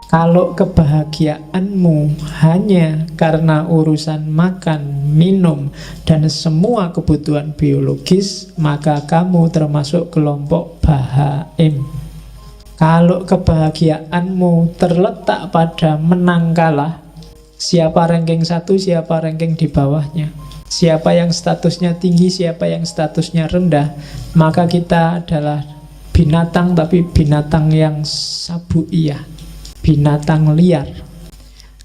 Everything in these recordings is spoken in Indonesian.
Kalau kebahagiaanmu hanya karena urusan makan, minum, dan semua kebutuhan biologis, maka kamu termasuk kelompok bahaim. Kalau kebahagiaanmu terletak pada menang kalah, siapa ranking 1, siapa ranking di bawahnya, siapa yang statusnya tinggi, siapa yang statusnya rendah, maka kita adalah binatang, tapi binatang yang sabuiyah, binatang liar.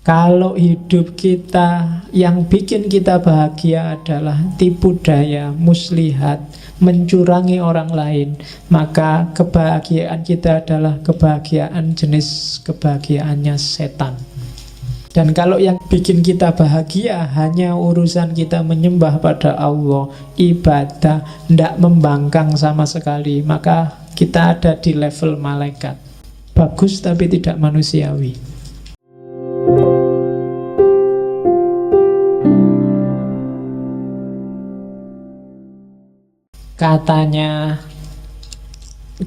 Kalau hidup kita yang bikin kita bahagia adalah tipu daya, muslihat, mencurangi orang lain, maka kebahagiaan kita adalah kebahagiaan jenis kebahagiaannya setan. Dan kalau yang bikin kita bahagia hanya urusan kita menyembah pada Allah, ibadah, tidak membangkang sama sekali, maka kita ada di level malaikat. Bagus tapi tidak manusiawi. Katanya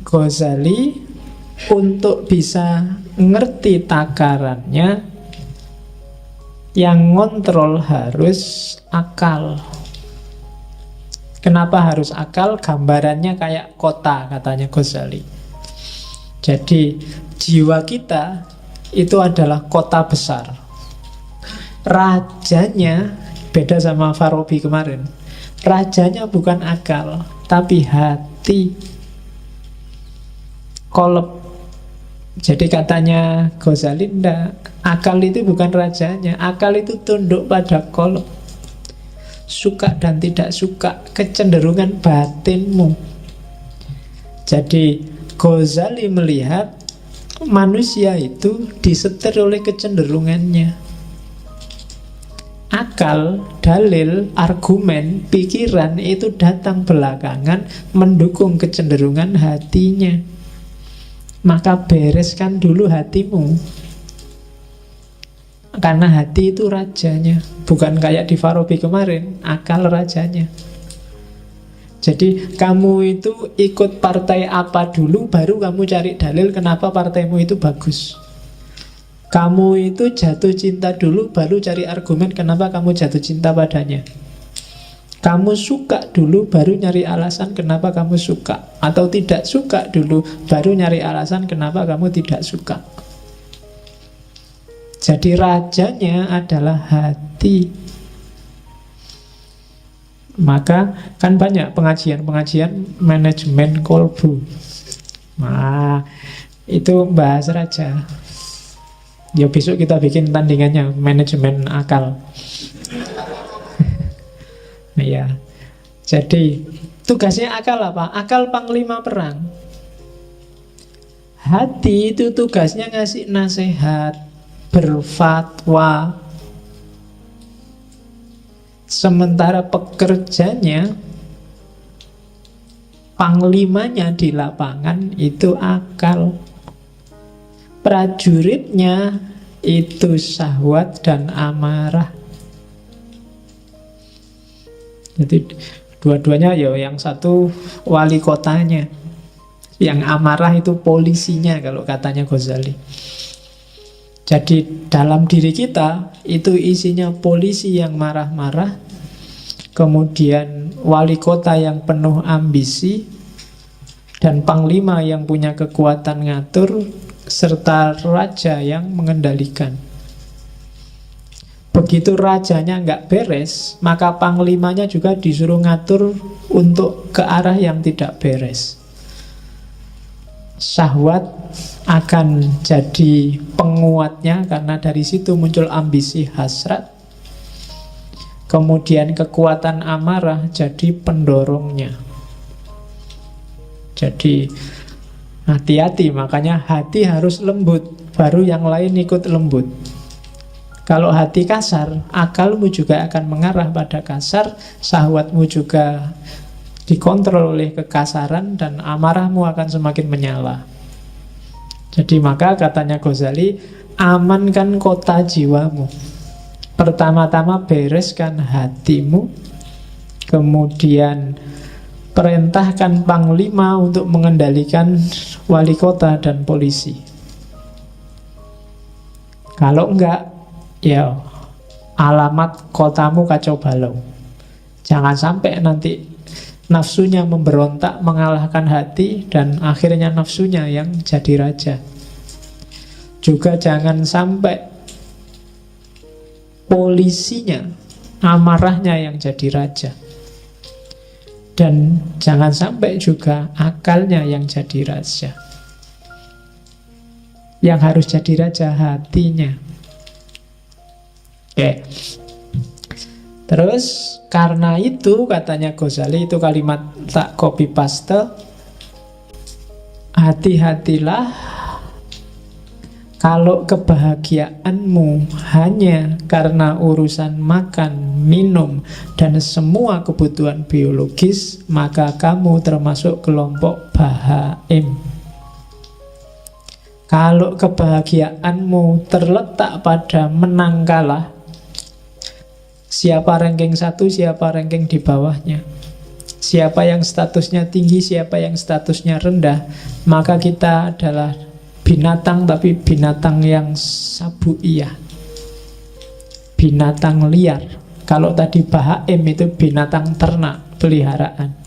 Ghazali, untuk bisa ngerti takarannya, yang ngontrol harus akal. Kenapa harus akal? Gambarannya kayak kota, katanya Ghazali. Jadi jiwa kita itu adalah kota besar. Rajanya beda sama Farabi kemarin. Rajanya bukan akal, tapi hati. Kolab. Jadi katanya Ghazali, enggak, akal itu bukan rajanya. Akal itu tunduk pada kolab. Suka dan tidak suka, kecenderungan batinmu. Jadi Ghazali melihat manusia itu disetir oleh kecenderungannya. Akal, dalil, argumen, pikiran itu datang belakangan mendukung kecenderungan hatinya. Maka bereskan dulu hatimu, karena hati itu rajanya. Bukan kayak di Farabi kemarin, akal rajanya. Jadi kamu itu ikut partai apa dulu, baru kamu cari dalil kenapa partaimu itu bagus. Kamu itu jatuh cinta dulu, baru cari argumen kenapa kamu jatuh cinta padanya. Kamu suka dulu, baru nyari alasan kenapa kamu suka. Atau tidak suka dulu, baru nyari alasan kenapa kamu tidak suka. Jadi rajanya adalah hati. Maka kan banyak pengajian-pengajian manajemen kolbu. Nah, itu bahas raja. Ya besok kita bikin tandingannya, manajemen akal. Ya. Jadi tugasnya akal apa? Akal panglima perang. Hati itu tugasnya ngasih nasihat, berfatwa. Sementara pekerjanya, panglimanya di lapangan itu akal. Prajuritnya itu syahwat dan amarah. Jadi dua-duanya ya, yang satu wali kotanya, yang amarah itu polisinya kalau katanya Ghazali. Jadi dalam diri kita itu isinya polisi yang marah-marah, kemudian wali kota yang penuh ambisi, dan panglima yang punya kekuatan ngatur, serta raja yang mengendalikan. Begitu rajanya nggak beres, maka panglimanya juga disuruh ngatur untuk ke arah yang tidak beres. Syahwat akan jadi penguatnya, karena dari situ muncul ambisi hasrat. Kemudian kekuatan amarah jadi pendorongnya. Jadi hati-hati, makanya hati harus lembut, baru yang lain ikut lembut. Kalau hati kasar, akalmu juga akan mengarah pada kasar, syahwatmu juga dikontrol oleh kekasaran, dan amarahmu akan semakin menyala. Jadi maka katanya Ghazali, amankan kota jiwamu. Pertama-tama bereskan hatimu, kemudian perintahkan panglima untuk mengendalikan wali kota dan polisi. Kalau enggak, ya alamat kotamu kacau balau. Jangan sampai nanti nafsunya memberontak mengalahkan hati dan akhirnya nafsunya yang jadi raja. Juga jangan sampai polisinya, amarahnya yang jadi raja. Dan jangan sampai juga akalnya yang jadi raja. Yang harus jadi raja hatinya. Oke. Terus karena itu katanya Ghazali, itu kalimat tak copy paste, hati-hatilah kalau kebahagiaanmu hanya karena urusan makan, minum, dan semua kebutuhan biologis, maka kamu termasuk kelompok bahaim. Kalau kebahagiaanmu terletak pada menang kalah, siapa ranking 1, siapa ranking di bawahnya, siapa yang statusnya tinggi, siapa yang statusnya rendah, maka kita adalah binatang, tapi binatang yang sabuiyah, binatang liar. Kalau tadi bahaim itu binatang ternak, peliharaan.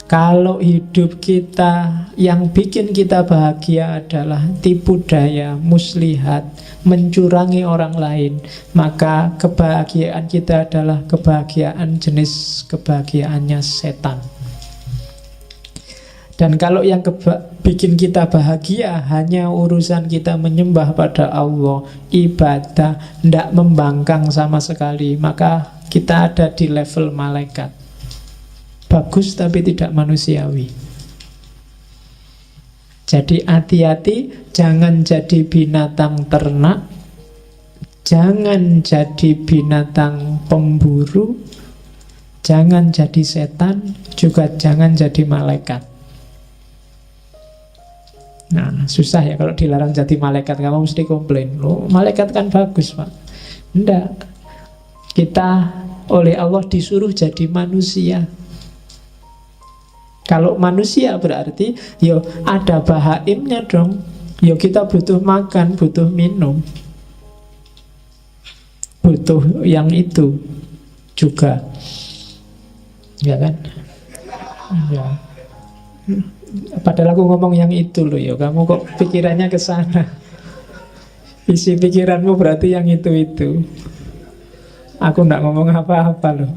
Kalau hidup kita yang bikin kita bahagia adalah tipu daya, muslihat, mencurangi orang lain, maka kebahagiaan kita adalah kebahagiaan jenis kebahagiaannya setan. Dan kalau yang bikin kita bahagia hanya urusan kita menyembah pada Allah, ibadah, tidak membangkang sama sekali, maka kita ada di level malaikat. Bagus tapi tidak manusiawi. Jadi hati-hati, jangan jadi binatang ternak, jangan jadi binatang pemburu, jangan jadi setan, juga jangan jadi malaikat. Nah, susah ya kalau dilarang jadi malaikat. Kamu mesti komplain, loh malaikat kan bagus Pak. Enggak. Kita oleh Allah disuruh jadi manusia. Kalau manusia berarti yo ada bahaimnya dong. Yo kita butuh makan, butuh minum, butuh yang itu juga. Ya kan? Ya. Padahal aku ngomong yang itu loh ya. Kamu kok pikirannya ke sana. Isi pikiranmu berarti yang itu. Aku enggak ngomong apa-apa loh.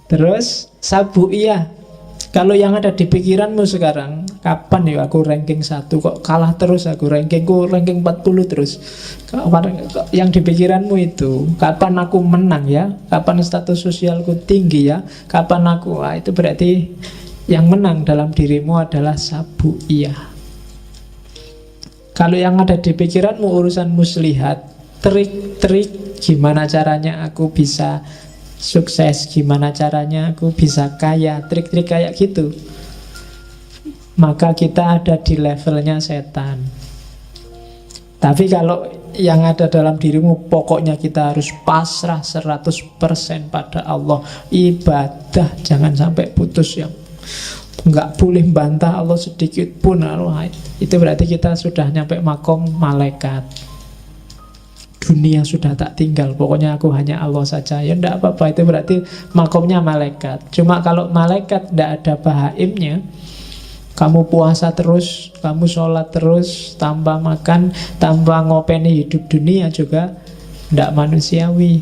Terus sabuiyah. Kalau yang ada di pikiranmu sekarang, kapan ya aku ranking 1, kok kalah terus aku, rankingku ranking 40 terus. Yang di pikiranmu itu, kapan aku menang ya, kapan status sosialku tinggi ya, kapan aku, itu berarti yang menang dalam dirimu adalah sabuiyah. Kalau yang ada di pikiranmu urusan muslihat, trik-trik gimana caranya aku bisa sukses, gimana caranya aku bisa kaya, trik-trik kayak gitu, maka kita ada di levelnya setan. Tapi kalau yang ada dalam dirimu, pokoknya kita harus pasrah 100% pada Allah, ibadah, jangan sampai putus, yang nggak boleh bantah Allah sedikit pun. Itu berarti kita sudah nyampe makom malaikat. Dunia sudah tak tinggal, pokoknya aku hanya Allah saja. Ya enggak apa-apa, itu berarti makomnya malaikat. Cuma kalau malaikat tidak ada bahaimnya, kamu puasa terus, kamu sholat terus, tanpa makan, tanpa ngopeni hidup dunia juga tidak manusiawi.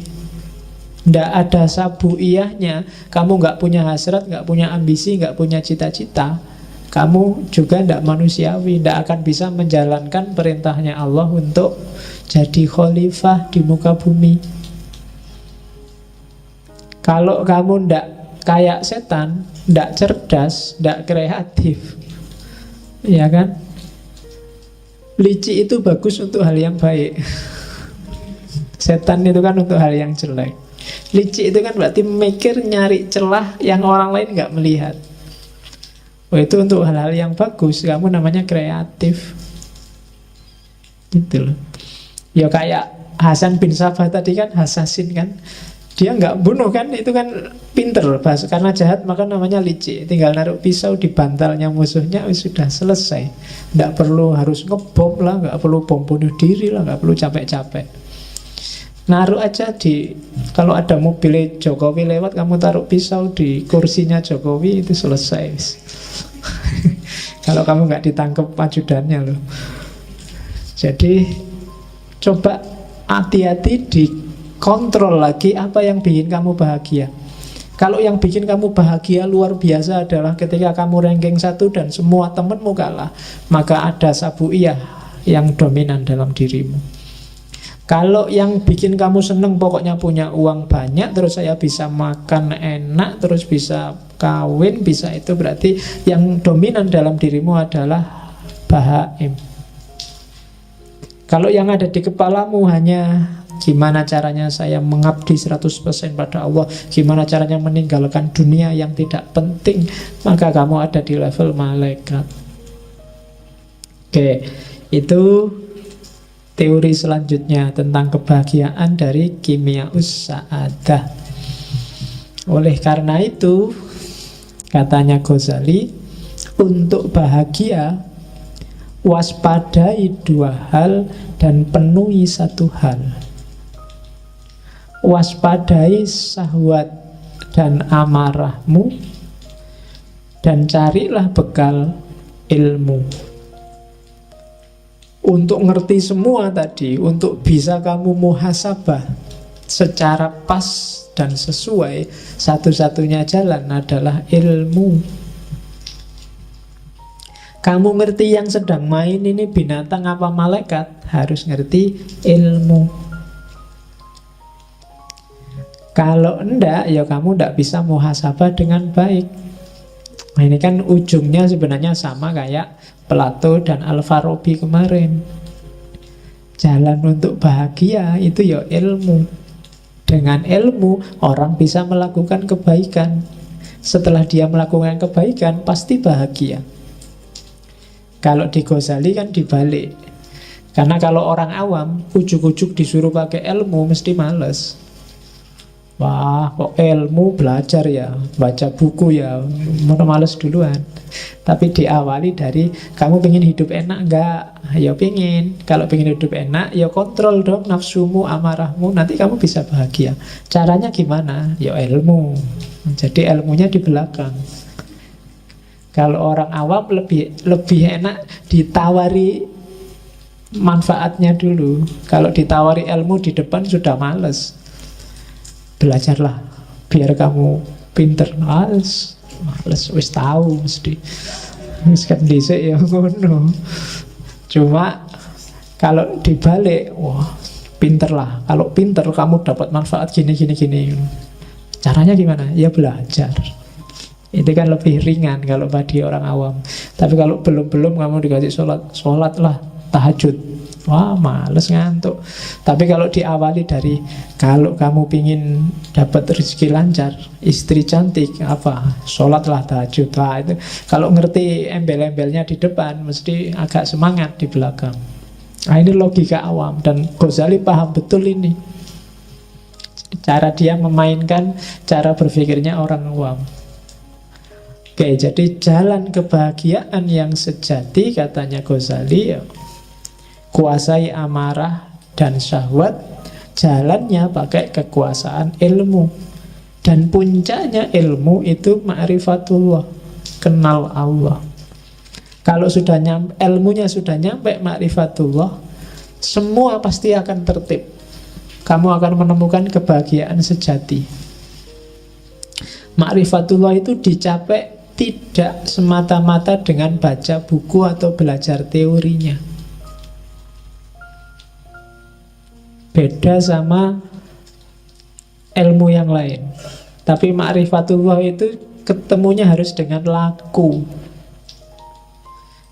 Tidak ada sabuiyahnya, kamu nggak punya hasrat, nggak punya ambisi, nggak punya cita-cita, kamu juga tidak manusiawi, tidak akan bisa menjalankan perintahnya Allah untuk jadi khalifah di muka bumi. Kalau kamu tidak kayak setan, tidak cerdas, tidak kreatif, ya kan? Licik itu bagus untuk hal yang baik. Setan itu kan untuk hal yang jelek. Licik itu kan berarti mikir, nyari celah yang orang lain nggak melihat. Oh, itu untuk hal-hal yang bagus. Kamu namanya kreatif. Gitu loh. Ya kayak Hasan bin Sabah tadi kan, Hasasin kan, Dia nggak bunuh kan, itu kan pinter bahasa, karena jahat maka namanya licik. Tinggal naruh pisau di bantalnya musuhnya, sudah selesai. Nggak perlu harus ngebom lah, nggak perlu bom bunuh diri lah, nggak perlu capek-capek. Naruh aja di, kalau ada mobil Jokowi lewat, kamu taruh pisau di kursinya Jokowi, itu selesai. Kalau kamu nggak ditangkap ajudannya loh. Jadi coba hati-hati, dikontrol lagi apa yang bikin kamu bahagia. Kalau yang bikin kamu bahagia luar biasa adalah ketika kamu ranking 1 dan semua temenmu kalah, maka ada sabuiyah yang dominan dalam dirimu. Kalau yang bikin kamu seneng pokoknya punya uang banyak, terus saya bisa makan enak, terus bisa kawin, bisa itu, berarti yang dominan dalam dirimu adalah bahaim. Kalau yang ada di kepalamu hanya gimana caranya saya mengabdi 100% pada Allah, gimana caranya meninggalkan dunia yang tidak penting, maka kamu ada di level malaikat. Oke, itu teori selanjutnya tentang kebahagiaan dari Kimiaus Sa'adah. Oleh karena itu, katanya Ghazali, untuk bahagia waspadai 2 hal dan penuhi 1 hal. Waspadai syahwat dan amarahmu, dan carilah bekal ilmu. Untuk ngerti semua tadi, untuk bisa kamu muhasabah secara pas dan sesuai, satu-satunya jalan adalah ilmu. Kamu ngerti yang sedang main ini binatang apa malaikat, harus ngerti ilmu. Kalau enggak, ya kamu enggak bisa muhasabah dengan baik. Nah, ini kan ujungnya sebenarnya sama kayak Plato dan Al-Farabi kemarin. Jalan untuk bahagia itu ya ilmu. Dengan ilmu orang bisa melakukan kebaikan. Setelah dia melakukan kebaikan pasti bahagia. Kalau di Ghazali kan dibalik. Karena kalau orang awam ujuk-ujuk disuruh pakai ilmu mesti males. Wah, kok ilmu belajar ya, baca buku ya, mau males duluan. Tapi diawali dari, kamu pengen hidup enak enggak? Ya pengen. Kalau pengen hidup enak, ya kontrol dong nafsumu, amarahmu, nanti kamu bisa bahagia. Caranya gimana? Ya ilmu. Jadi ilmunya di belakang. Kalau orang awam lebih enak ditawari manfaatnya dulu. Kalau ditawari ilmu di depan sudah males. Belajarlah biar kamu pinter. Males wis tahu mesti. Wis kan dhisik ya ngono. Cuma kalau dibalik, wah, pinter lah. Kalau pinter kamu dapat manfaat gini. Caranya gimana? Ya belajar. Itu kan lebih ringan kalau bagi orang awam. Tapi kalau belum kamu dikasih sholat lah, tahajud. Wah, males ngantuk. Tapi kalau diawali dari, kalau kamu pingin dapat rezeki lancar, istri cantik, apa? Sholatlah, tahajud. Wah, itu kalau ngerti embel-embelnya di depan, mesti agak semangat di belakang. Nah, ini logika awam. Dan Ghazali paham betul ini. Cara dia memainkan cara berpikirnya orang awam. Oke, jadi jalan kebahagiaan yang sejati, katanya Ghazali, ya, kuasai amarah dan syahwat, jalannya pakai kekuasaan ilmu. Dan puncaknya ilmu itu ma'rifatullah, kenal Allah. Kalau sudah ilmunya sudah nyampe ma'rifatullah, semua pasti akan tertib. Kamu akan menemukan kebahagiaan sejati. Ma'rifatullah itu dicapai tidak semata-mata dengan baca buku atau belajar teorinya. Beda sama ilmu yang lain. Tapi ma'rifatullah itu ketemunya harus dengan laku.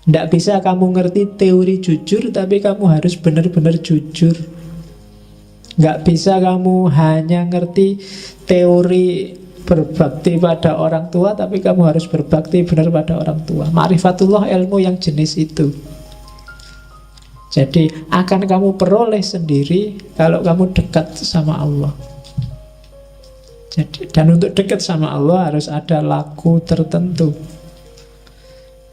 Tidak bisa kamu ngerti teori jujur, tapi kamu harus benar-benar jujur. Nggak bisa kamu hanya ngerti teori berbakti pada orang tua, tapi kamu harus berbakti benar pada orang tua. Ma'rifatullah ilmu yang jenis itu. Jadi akan kamu peroleh sendiri kalau kamu dekat sama Allah. Jadi, dan untuk dekat sama Allah harus ada laku tertentu.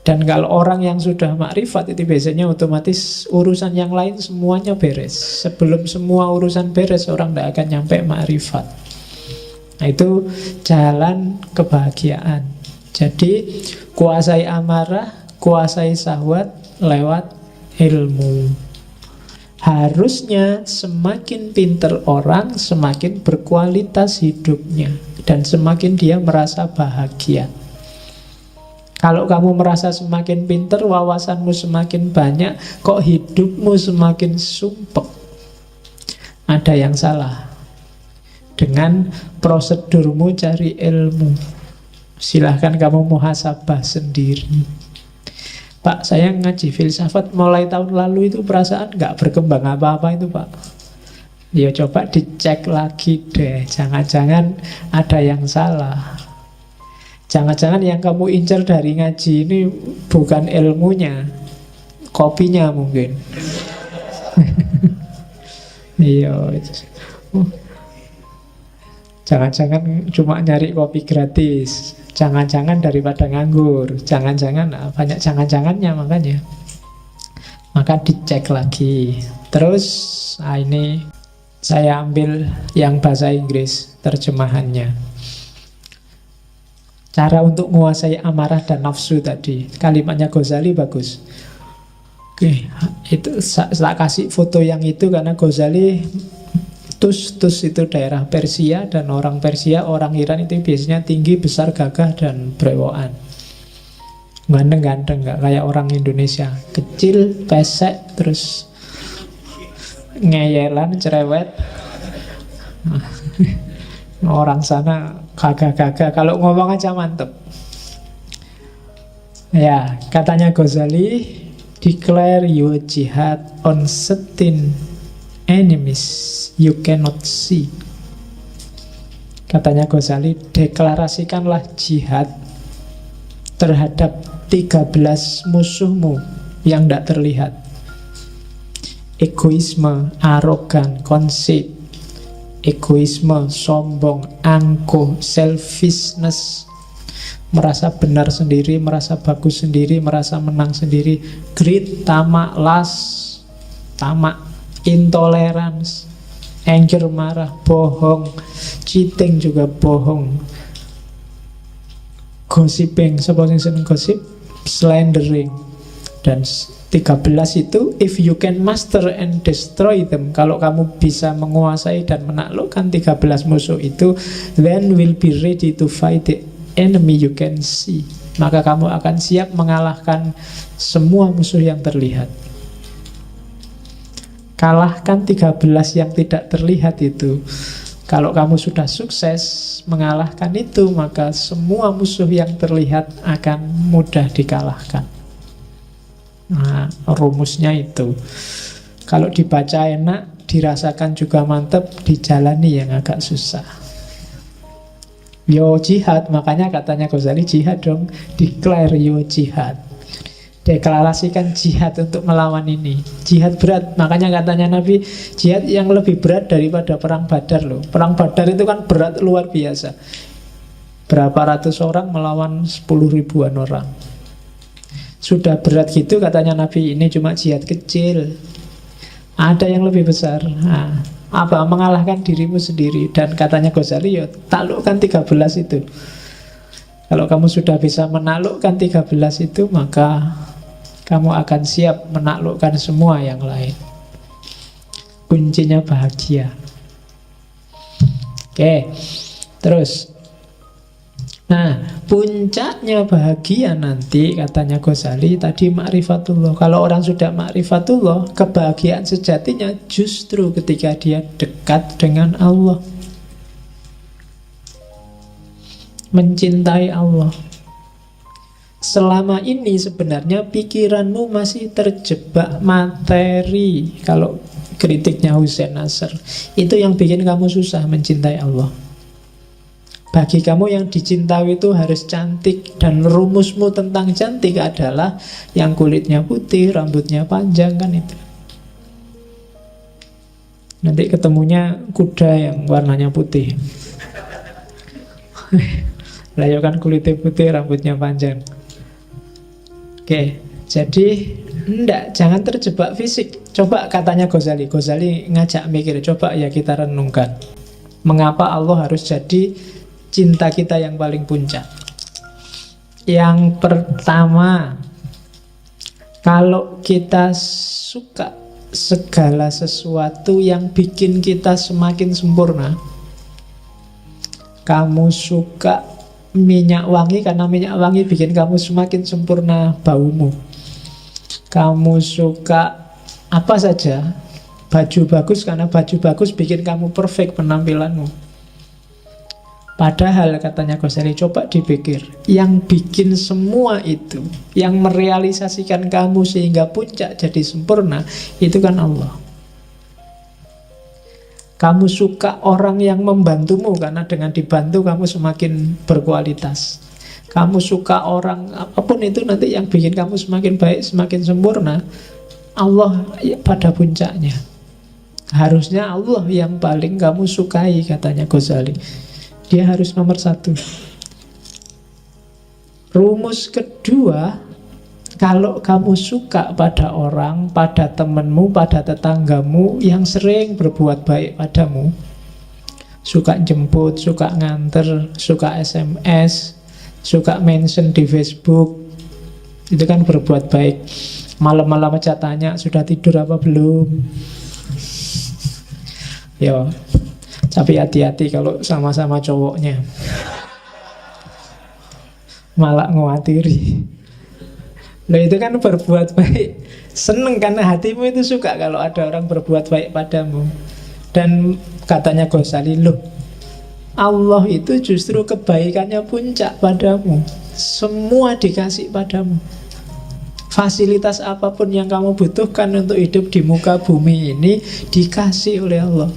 Dan kalau orang yang sudah makrifat itu biasanya otomatis urusan yang lain semuanya beres. Sebelum semua urusan beres, orang tidak akan nyampe makrifat. Nah, itu jalan kebahagiaan. Jadi kuasai amarah, kuasai syahwat lewat ilmu. Harusnya semakin pinter orang, semakin berkualitas hidupnya, dan semakin dia merasa bahagia. Kalau kamu merasa semakin pinter, wawasanmu semakin banyak, kok hidupmu semakin sumpek? Ada yang salah dengan prosedurmu cari ilmu. Silahkan kamu muhasabah sendiri. Pak, saya ngaji filsafat mulai tahun lalu itu perasaan nggak berkembang apa-apa itu, Pak. Ya coba dicek lagi deh, jangan-jangan ada yang salah. Jangan-jangan yang kamu incar dari ngaji ini bukan ilmunya, kopinya mungkin. Iya. Jangan-jangan cuma nyari kopi gratis. Jangan-jangan daripada nganggur. Jangan-jangan, banyak jangan-jangannya makanya. Maka dicek lagi. Terus ini saya ambil yang bahasa Inggris terjemahannya. Cara untuk menguasai amarah dan nafsu tadi. Kalimatnya Ghazali bagus. Oke, itu saya kasih foto yang itu karena Ghazali Tus itu daerah Persia, dan orang Persia, orang Iran itu biasanya tinggi, besar, gagah, dan brewokan. Ganteng-ganteng, gak kayak orang Indonesia. Kecil, pesek, terus ngeyelan, cerewet. Orang sana gagah-gagah, kalau ngomong aja mantep. Ya, katanya Ghazali, declare your jihad on certain enemies you cannot see. Katanya Ghazali, deklarasikanlah jihad terhadap 13 musuhmu yang tidak terlihat. Egoisme, arogan, conceit, egoisme, sombong, angkuh, selfishness, merasa benar sendiri, merasa bagus sendiri, merasa menang sendiri, greed, tamak, lust, tamak, intolerance, anger, marah, bohong, cheating juga bohong, gossiping, siapa yang seneng gosip, slandering. Dan 13 itu, if you can master and destroy them, kalau kamu bisa menguasai dan menaklukkan 13 musuh itu, then will be ready to fight the enemy you can see. Maka kamu akan siap mengalahkan semua musuh yang terlihat. Kalahkan 13 yang tidak terlihat itu. Kalau kamu sudah sukses mengalahkan itu, maka semua musuh yang terlihat akan mudah dikalahkan. Nah, rumusnya itu. Kalau dibaca enak, dirasakan juga mantap, dijalani yang agak susah. Yo jihad, makanya katanya Ghazali, jihad dong, declare yo jihad. Deklarasikan jihad untuk melawan ini. Jihad berat, makanya katanya Nabi, jihad yang lebih berat daripada perang Badar loh. Perang Badar itu kan berat luar biasa. Berapa ratus orang melawan 10 ribuan orang. Sudah berat gitu, katanya Nabi, ini cuma jihad kecil. Ada yang lebih besar. Nah, apa? Mengalahkan dirimu sendiri. Dan katanya Ghazali, ya taklukkan 13 itu. Kalau kamu sudah bisa menaklukkan 13 itu, maka kamu akan siap menaklukkan semua yang lain. Kuncinya bahagia. Oke, terus. Nah, puncaknya bahagia nanti, katanya Ghazali tadi, ma'rifatullah. Kalau orang sudah ma'rifatullah, kebahagiaan sejatinya justru ketika dia dekat dengan Allah, mencintai Allah. Selama ini sebenarnya pikiranmu masih terjebak materi. Kalau kritiknya Hussein Nasr, itu yang bikin kamu susah mencintai Allah. Bagi kamu yang dicintai itu harus cantik, dan rumusmu tentang cantik adalah yang kulitnya putih, rambutnya panjang, kan itu. Nanti ketemunya kuda yang warnanya putih. Lah ya kan kulitnya putih, rambutnya panjang. Oke, jadi jangan terjebak fisik. Coba katanya Ghazali ngajak mikir, coba ya kita renungkan. Mengapa Allah harus jadi cinta kita yang paling puncak? Yang pertama, kalau kita suka segala sesuatu yang bikin kita semakin sempurna. Kamu suka minyak wangi karena minyak wangi bikin kamu semakin sempurna baumu. Kamu suka apa saja, baju bagus karena baju bagus bikin kamu perfect penampilanmu. Padahal katanya Ghazali, coba dipikir, yang bikin semua itu, yang merealisasikan kamu sehingga puncak jadi sempurna, itu kan Allah. Kamu suka orang yang membantumu karena dengan dibantu kamu semakin berkualitas. Kamu suka orang apapun itu nanti yang bikin kamu semakin baik, semakin sempurna. Allah ya, pada puncaknya. Harusnya Allah yang paling kamu sukai, katanya Ghazali. Dia harus nomor satu. Rumus kedua, kalau kamu suka pada orang, pada temanmu, pada tetanggamu yang sering berbuat baik padamu, suka jemput, suka nganter, suka SMS, suka mention di Facebook, itu kan berbuat baik. Malam-malam aja tanya, sudah tidur apa belum? Yo, tapi hati-hati kalau sama-sama cowoknya, malah ngewatiri. Loh itu kan berbuat baik. Seneng karena hatimu itu suka kalau ada orang berbuat baik padamu. Dan katanya Ghazali, loh, Allah itu justru kebaikannya puncak padamu. Semua dikasih padamu. Fasilitas apapun yang kamu butuhkan untuk hidup di muka bumi ini dikasih oleh Allah.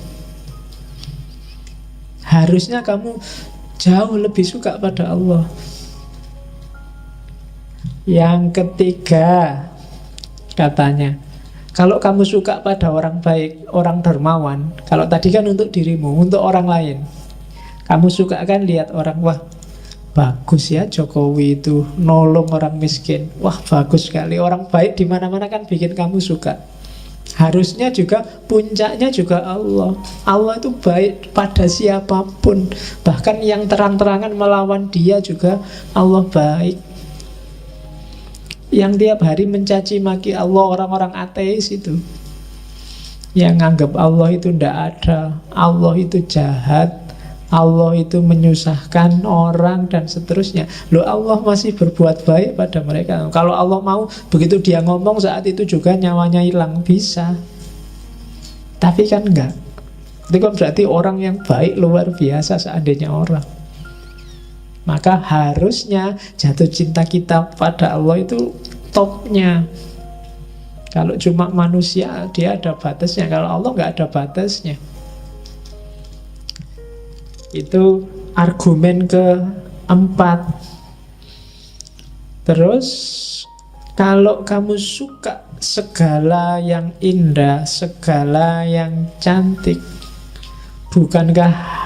Harusnya kamu jauh lebih suka pada Allah. Yang ketiga, katanya, kalau kamu suka pada orang baik, orang dermawan, kalau tadi kan untuk dirimu, untuk orang lain, kamu suka kan lihat orang, wah bagus ya Jokowi itu nolong orang miskin, wah bagus sekali, orang baik di mana-mana kan bikin kamu suka. Harusnya juga puncaknya juga Allah. Allah itu baik pada siapapun, bahkan yang terang-terangan melawan dia juga Allah baik. Yang tiap hari mencaci maki Allah, orang-orang ateis itu, yang nganggap Allah itu tidak ada, Allah itu jahat, Allah itu menyusahkan orang dan seterusnya. Loh, Allah masih berbuat baik pada mereka. Kalau Allah mau, begitu dia ngomong saat itu juga nyawanya hilang, bisa. Tapi kan enggak. Itu kan berarti orang yang baik luar biasa seandainya orang. Maka harusnya jatuh cinta kita pada Allah itu topnya. Kalau cuma manusia, dia ada batasnya. Kalau Allah nggak ada batasnya. Itu argumen keempat. Terus, kalau kamu suka segala yang indah, segala yang cantik, bukankah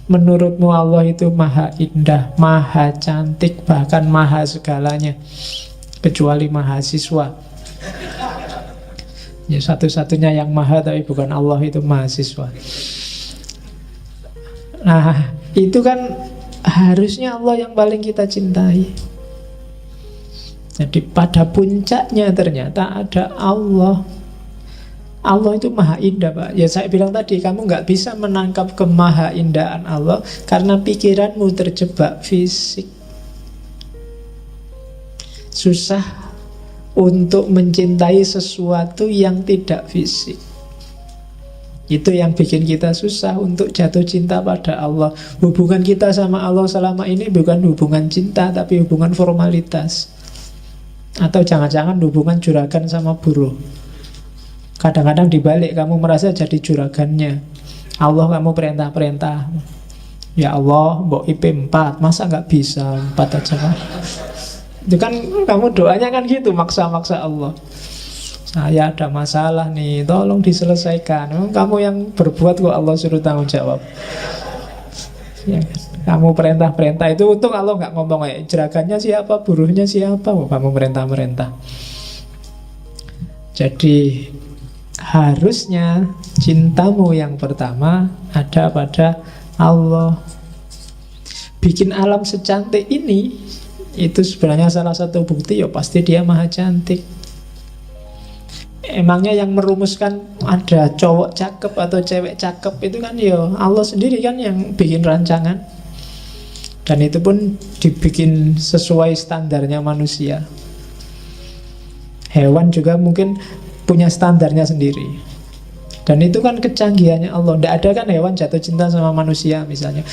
menurutmu Allah itu maha indah, maha cantik, bahkan maha segalanya, kecuali mahasiswa. Ya, satu-satunya yang maha tapi bukan Allah itu mahasiswa. Nah, itu kan harusnya Allah yang paling kita cintai. Jadi pada puncaknya ternyata ada Allah. Allah itu maha indah, Pak. Ya saya bilang tadi, kamu nggak bisa menangkap kemaha indahan Allah karena pikiranmu terjebak fisik. Susah untuk mencintai sesuatu yang tidak fisik. Itu yang bikin kita susah untuk jatuh cinta pada Allah. Hubungan kita sama Allah selama ini bukan hubungan cinta, tapi hubungan formalitas. Atau jangan-jangan hubungan juragan sama buruh. Kadang-kadang dibalik, kamu merasa jadi juragannya Allah, kamu perintah-perintah. Ya Allah, mbok IP 4, masa nggak bisa 4 aja kan? Itu kan kamu doanya kan gitu, maksa-maksa Allah. Saya ada masalah nih, tolong diselesaikan. Kamu yang berbuat kok Allah suruh tanggung jawab. Ya kan? Kamu perintah-perintah itu untung Allah nggak ngomong jeragannya siapa, buruhnya siapa, kamu perintah-perintah. Jadi harusnya cintamu yang pertama ada pada Allah. Bikin alam secantik ini itu sebenarnya salah satu bukti ya pasti dia maha cantik. Emangnya yang merumuskan ada cowok cakep atau cewek cakep itu kan ya Allah sendiri kan yang bikin rancangan. Dan itu pun dibikin sesuai standarnya manusia. Hewan juga mungkin punya standarnya sendiri. Dan itu kan kecanggihannya Allah. Tidak ada kan hewan jatuh cinta sama manusia misalnya.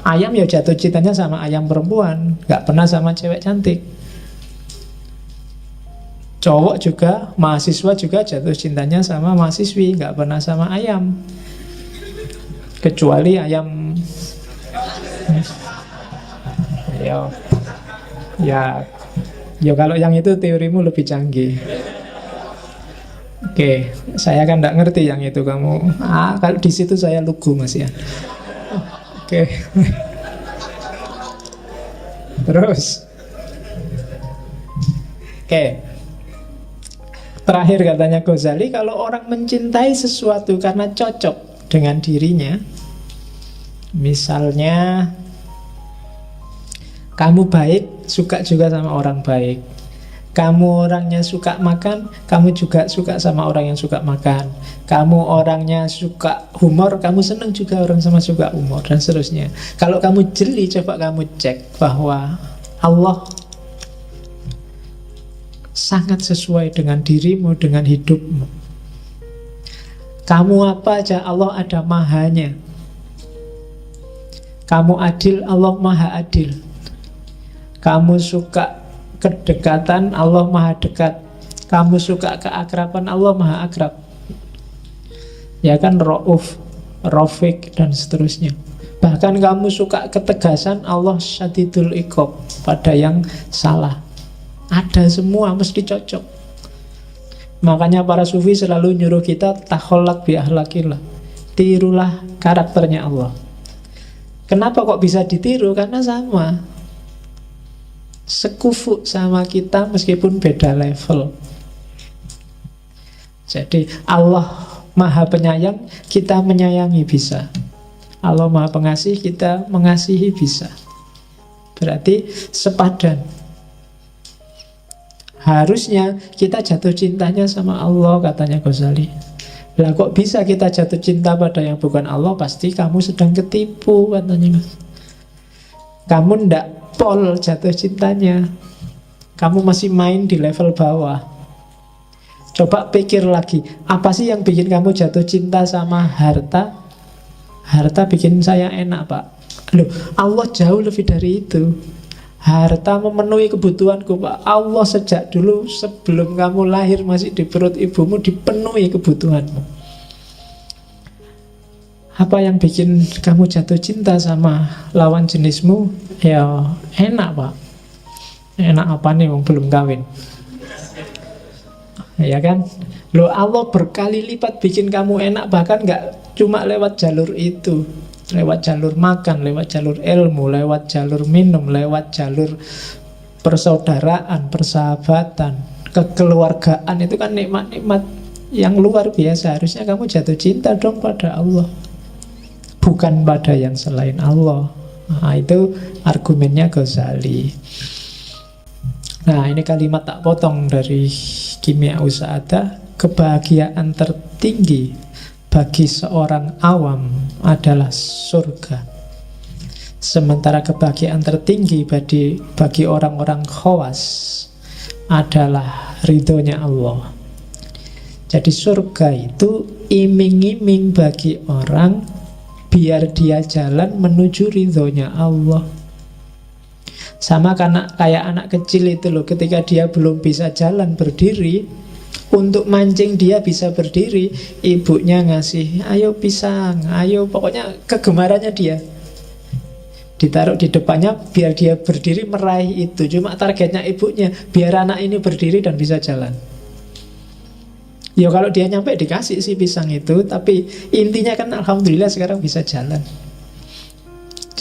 Ayam ya jatuh cintanya sama ayam perempuan, gak pernah sama cewek cantik. Cowok juga, mahasiswa juga jatuh cintanya sama mahasiswi, gak pernah sama ayam. Kecuali ayam ya kalau yang itu teorimu lebih canggih. Oke, saya kan gak ngerti yang itu kamu. Kalau di situ saya lugu Mas ya. Oke. Terus. Oke. Terakhir katanya Ghazali, kalau orang mencintai sesuatu karena cocok dengan dirinya, misalnya kamu baik, suka juga sama orang baik. Kamu orangnya suka makan, kamu juga suka sama orang yang suka makan. Kamu orangnya suka humor, kamu senang juga orang sama suka humor, dan seterusnya. Kalau kamu jeli, coba kamu cek bahwa Allah sangat sesuai dengan dirimu, dengan hidupmu. Kamu apa aja, Allah ada mahanya. Kamu adil, Allah maha adil. Kamu suka kedekatan, Allah maha dekat. Kamu suka keakraban, Allah maha akrab. Ya kan, Ra'uf, Rafiq, dan seterusnya. Bahkan kamu suka ketegasan, Allah syadidul iqab pada yang salah. Ada semua, mesti cocok. Makanya para sufi selalu nyuruh kita takholak bi ahlakillah. Tirulah karakternya Allah. Kenapa kok bisa ditiru? Karena sama, sekufu sama kita meskipun beda level. Jadi Allah maha penyayang, kita menyayangi bisa. Allah maha pengasih, kita mengasihi bisa. Berarti sepadan. Harusnya kita jatuh cintanya sama Allah, katanya Ghazali. Lah kok bisa kita jatuh cinta pada yang bukan Allah? Pasti kamu sedang ketipu, katanya. Kamu ndak pol jatuh cintanya. Kamu masih main di level bawah. Coba pikir lagi, apa sih yang bikin kamu jatuh cinta sama harta? Harta bikin saya enak, Pak. Loh, Allah jauh lebih dari itu. Harta memenuhi kebutuhanku, Pak. Allah sejak dulu sebelum kamu lahir masih di perut ibumu dipenuhi kebutuhanmu. Apa yang bikin kamu jatuh cinta sama lawan jenismu? Ya enak, Pak. Enak apa nih, belum kawin? Ya kan? Loh, Allah berkali lipat bikin kamu enak. Bahkan gak cuma lewat jalur itu, lewat jalur makan, lewat jalur ilmu, lewat jalur minum, lewat jalur persaudaraan, persahabatan, kekeluargaan. Itu kan nikmat-nikmat yang luar biasa. Harusnya kamu jatuh cinta dong pada Allah, bukan pada yang selain Allah. Nah, itu argumennya Ghazali. Nah, ini kalimat tak potong dari Kimia Usa'adah. Kebahagiaan tertinggi bagi seorang awam adalah surga, sementara kebahagiaan tertinggi bagi orang-orang khawas adalah ridhonya Allah. Jadi surga itu iming-iming bagi orang biar dia jalan menuju ridhonya Allah. Sama karena kayak anak kecil itu loh, ketika dia belum bisa jalan berdiri, untuk mancing dia bisa berdiri, ibunya ngasih, ayo pisang, ayo, pokoknya kegemarannya dia ditaruh di depannya biar dia berdiri meraih itu. Cuma targetnya ibunya biar anak ini berdiri dan bisa jalan. Ya kalau dia nyampe dikasih sih pisang itu, tapi intinya kan alhamdulillah sekarang bisa jalan.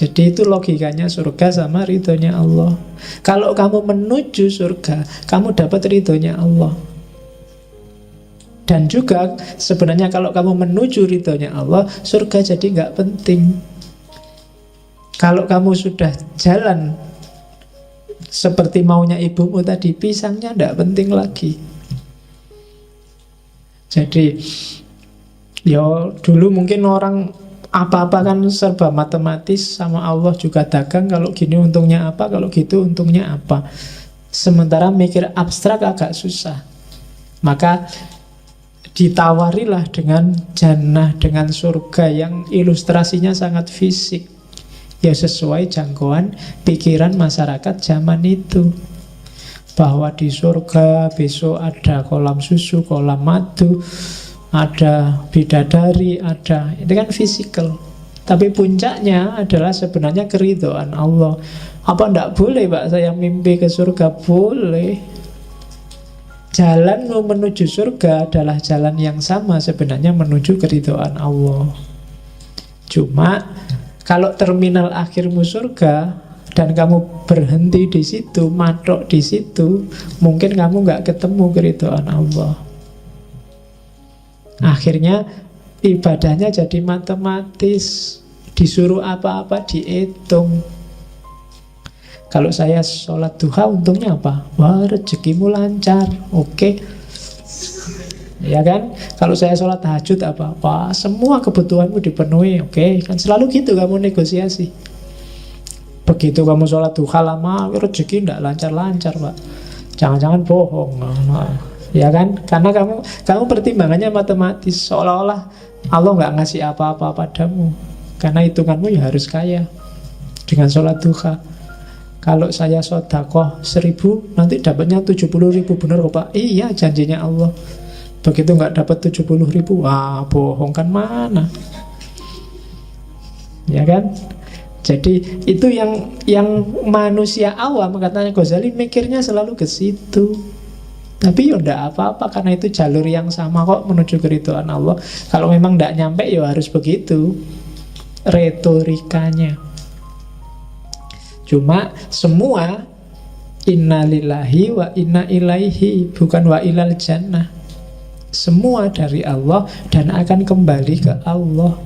Jadi itu logikanya surga sama ridhonya Allah. Kalau kamu menuju surga, kamu dapat ridhonya Allah. Dan juga sebenarnya kalau kamu menuju ridhonya Allah, surga jadi nggak penting. Kalau kamu sudah jalan seperti maunya ibumu tadi, pisangnya nggak penting lagi. Jadi dulu mungkin orang apa-apa kan serba matematis, sama Allah juga dagang, kalau gini untungnya apa, kalau gitu untungnya apa. Sementara mikir abstrak agak susah. Maka ditawarilah dengan jannah, dengan surga yang ilustrasinya sangat fisik, ya sesuai jangkauan pikiran masyarakat zaman itu, bahwa di surga besok ada kolam susu, kolam madu, ada bidadari, ada, itu kan fisikal. Tapi puncaknya adalah sebenarnya keridhaan Allah. Apa ndak boleh Pak saya mimpi ke surga? Boleh. Jalan menuju surga adalah jalan yang sama sebenarnya menuju keridhaan Allah. Cuma kalau terminal akhirmu surga dan kamu berhenti di situ, matok di situ, mungkin kamu nggak ketemu keridhaan Allah. Akhirnya ibadahnya jadi matematis, disuruh apa-apa dihitung. Kalau saya sholat duha untungnya apa? Wah, rezekimu lancar, oke. Ya kan? Kalau saya sholat tahajud apa? Wah, semua kebutuhanmu dipenuhi, oke. Kan selalu gitu kamu negosiasi. Begitu kamu sholat duha lama, rezeki tidak lancar-lancar Pak. Jangan-jangan bohong. Ya kan? Karena kamu pertimbangannya matematis, seolah-olah Allah nggak ngasih apa-apa padamu. Karena hitunganmu ya harus kaya dengan sholat duha. Kalau saya sedekah 1.000, nanti dapatnya 70.000, benar kok Pak? Iya, janjinya Allah. Begitu nggak dapat 70.000, wah bohong kan mana? Ya kan? Jadi itu yang manusia awam, katanya Ghazali, mikirnya selalu ke situ. Tapi ya enggak apa-apa, karena itu jalur yang sama kok menuju keridhaan Allah. Kalau memang enggak nyampe ya harus begitu retorikanya. Cuma semua innalillahi wa inna ilaihi, bukan wa ilal jannah. Semua dari Allah dan akan kembali ke Allah.